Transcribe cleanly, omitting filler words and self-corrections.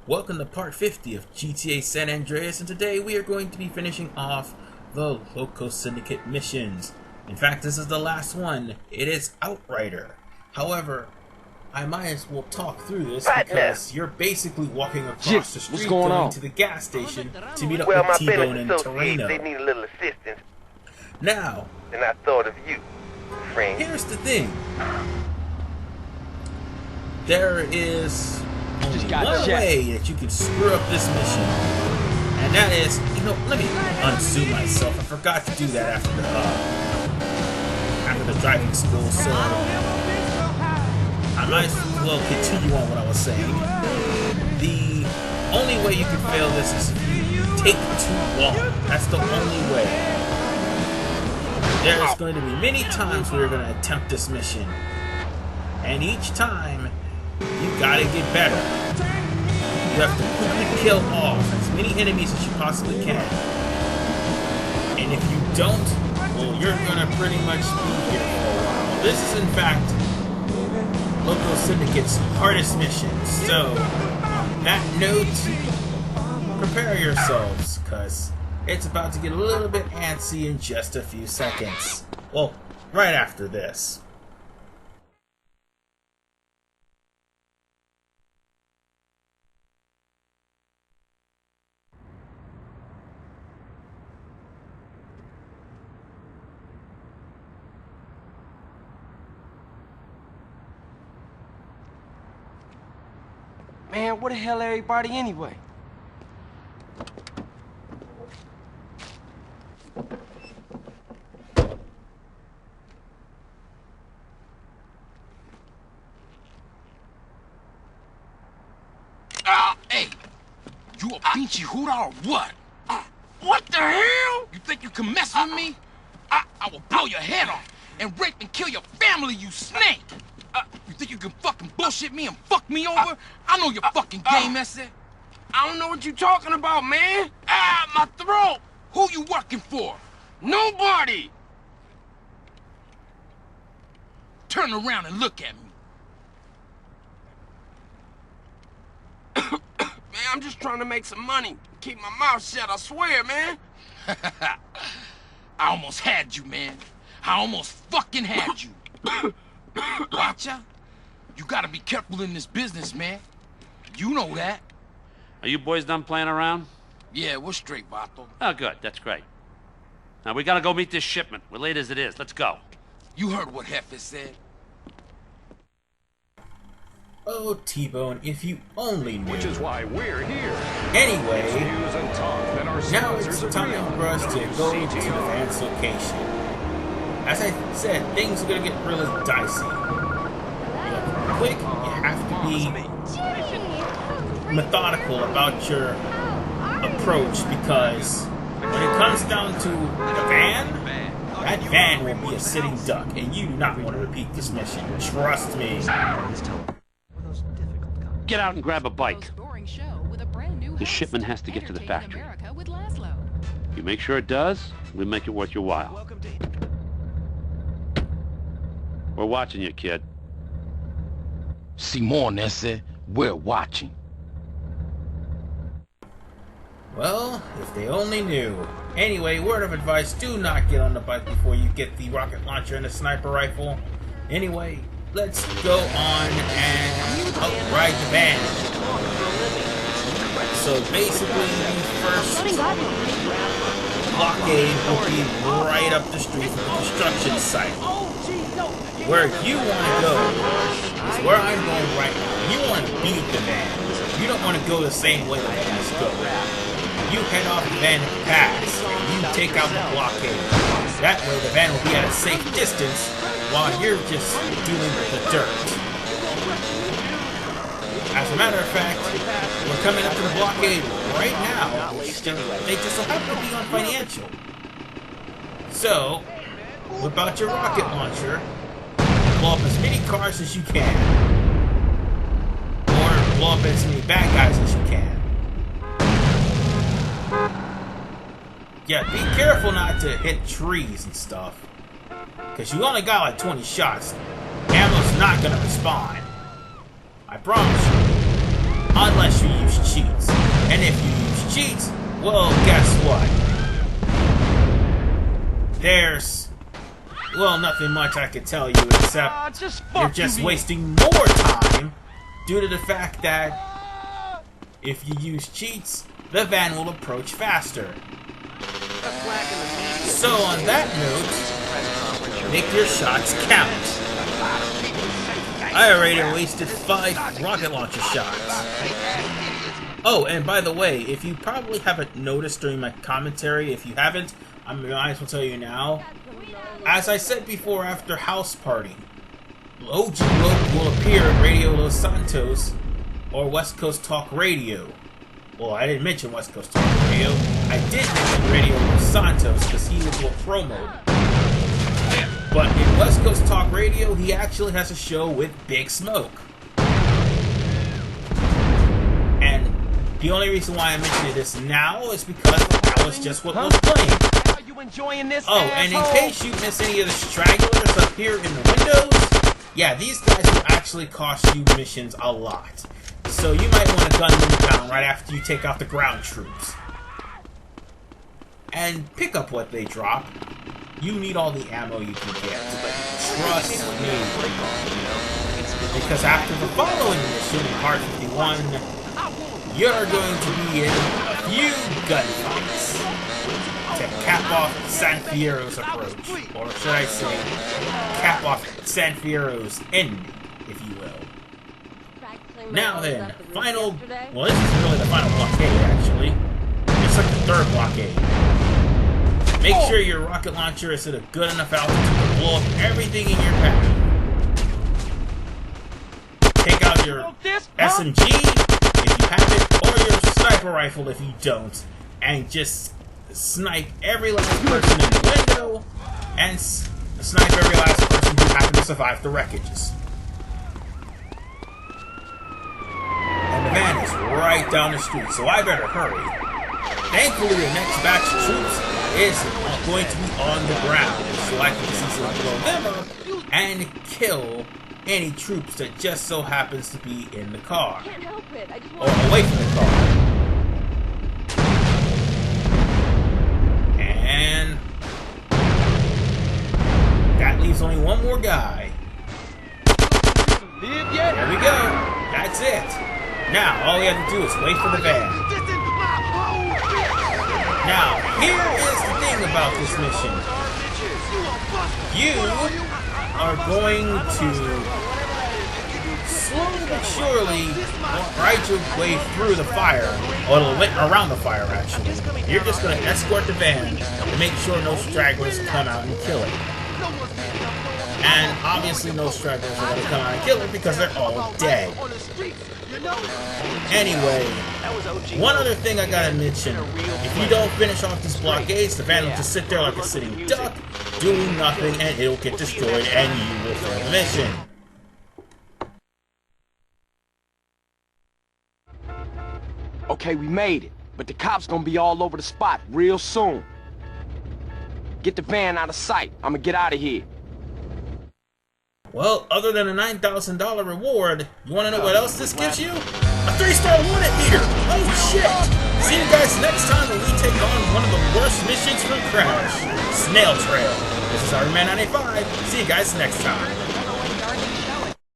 Welcome to part 50 of GTA San Andreas, and today we are going to be finishing off the Loco Syndicate missions. In fact, this is the last one. It is Outrider. However, I might as well talk through this because you're basically walking across the street going to the gas station to meet up with T-Bone and Torino. They need a little assistance. Now, and I thought of you, friend. Here's the thing. There is only one way that you can screw up this mission, and that is, let me unzoom myself. I forgot to do that after the driving school, so I might as well continue on what I was saying. The only way you can fail this is if you take too long. That's the only way. There's going to be many times where you're going to attempt this mission, and each time you gotta get better. You have to quickly kill off as many enemies as you possibly can. And if you don't, well, you're gonna pretty much be here for a while. This is in fact Loco Syndicate's hardest mission. So, on that note, prepare yourselves, cause it's about to get a little bit antsy in just a few seconds. Well, right after this. Man, where the hell everybody anyway? Hey, you a pinchy hooter or what? What the hell? You think you can mess with me? I will blow your head off and rape and kill your family, you snake! You think you can fucking bullshit me and fuck me over? I know your fucking game, that's it. I don't know what you talking about, man. My throat! Who you working for? Nobody! Turn around and look at me. Man, I'm just trying to make some money. Keep my mouth shut, I swear, man. I almost had you, man. I almost fucking had you. Watcha? You gotta be careful in this business, man. You know that. Are you boys done playing around? Yeah, we're straight, Vato. Oh, good. That's great. Now, we gotta go meet this shipment. We're late as it is. Let's go. You heard what Jefe said. Oh, T-Bone, if you only knew. Which is why we're here. Anyway, News and talk that our now it's sponsors time agree for us to go to the CTO. van's location. As I said, things are going to get really dicey. Quick, you have to be methodical about your approach, because when it comes down to the van, that van will be a sitting duck, and you do not want to repeat this mission. Trust me. Get out and grab a bike. The shipment has to get to the factory. You make sure it does, we'll make it worth your while. We're watching you, kid. Simon, that's it. We're watching. Well, if they only knew. Anyway, word of advice, do not get on the bike before you get the rocket launcher and the sniper rifle. Anyway, let's go on and outride the van. So basically, the first blockade will be right up the street from the construction site. Where you want to go is where I'm going right now. You want to beat the van. You don't want to go the same way the vans go. You head off the van at the pass, and you take out the blockade. That way the van will be at a safe distance while you're just dealing with the dirt. As a matter of fact, we're coming up to the blockade right now. They just so happen to be on financial. So, whip out your rocket launcher, blow up as many cars as you can, or blow up as many bad guys as you can. Yeah, be careful not to hit trees and stuff, because you only got like 20 shots. Ammo's not gonna respawn. I promise you. unless you use cheats. And if you use cheats, well, guess what? There's, well, nothing much I could tell you except you're just wasting more time due to the fact that if you use cheats, the van will approach faster. So on that note, make your shots count. I already wasted 5 rocket launcher shots. Oh, and by the way, if you probably haven't noticed during my commentary, if you haven't, I might as well tell you now. As I said before after House Party, OG Loc will appear at Radio Los Santos or West Coast Talk Radio. Well, I didn't mention West Coast Talk Radio. I did mention Radio Los Santos because he was a promo. But in West Coast Talk Radio, he actually has a show with Big Smoke. And the only reason why I'm mentioning this now is because that was just what was playing. Oh, and in case you miss any of the stragglers up here in the windows, yeah, these guys will actually cost you missions a lot. So you might want to gun them down right after you take out the ground troops. And pick up what they drop. You need all the ammo you can get. Trust me. Because after the following mission in Part 51, you're going to be in a few gunfights to cap off San Fierro's approach. Or should I say, cap off San Fierro's ending, if you will. Now then, final... Well, this isn't really the final blockade, actually. It's like the 3rd blockade. Make sure your rocket launcher is at a good enough altitude to blow up everything in your path. Take out your SMG, if you have it, or your sniper rifle if you don't, and just snipe every last person in the window, and snipe every last person who happened to survive the wreckages. And the van is right down the street, so I better hurry. Thankfully, the next batch of troops is going to be on the ground, so I can easily blow them up and kill any troops that just so happens to be in the car. Or away from the car. And that leaves only one more guy. There we go. That's it. Now, all we have to do is wait for the van. Now, here is the thing about this mission. You are going to slowly but surely ride your way through the fire, or around the fire actually. You're just going to escort the van to make sure no stragglers come out and kill it. And obviously no stragglers are going to come out and kill it because they're all dead. Anyway, one other thing I gotta mention. If you don't finish off these blockades, the van will just sit there like a sitting duck, doing nothing, and it'll get destroyed, and you will fail the mission. Okay, we made it, but the cops gonna be all over the spot real soon. Get the van out of sight. I'ma get out of here. Well, other than a $9,000 reward, you want to know what else this gives you? A 3-star wanted meter! Oh shit! See you guys next time when we take on one of the worst missions from Crash, Snail Trail. This is Iron Man 95. See you guys next time.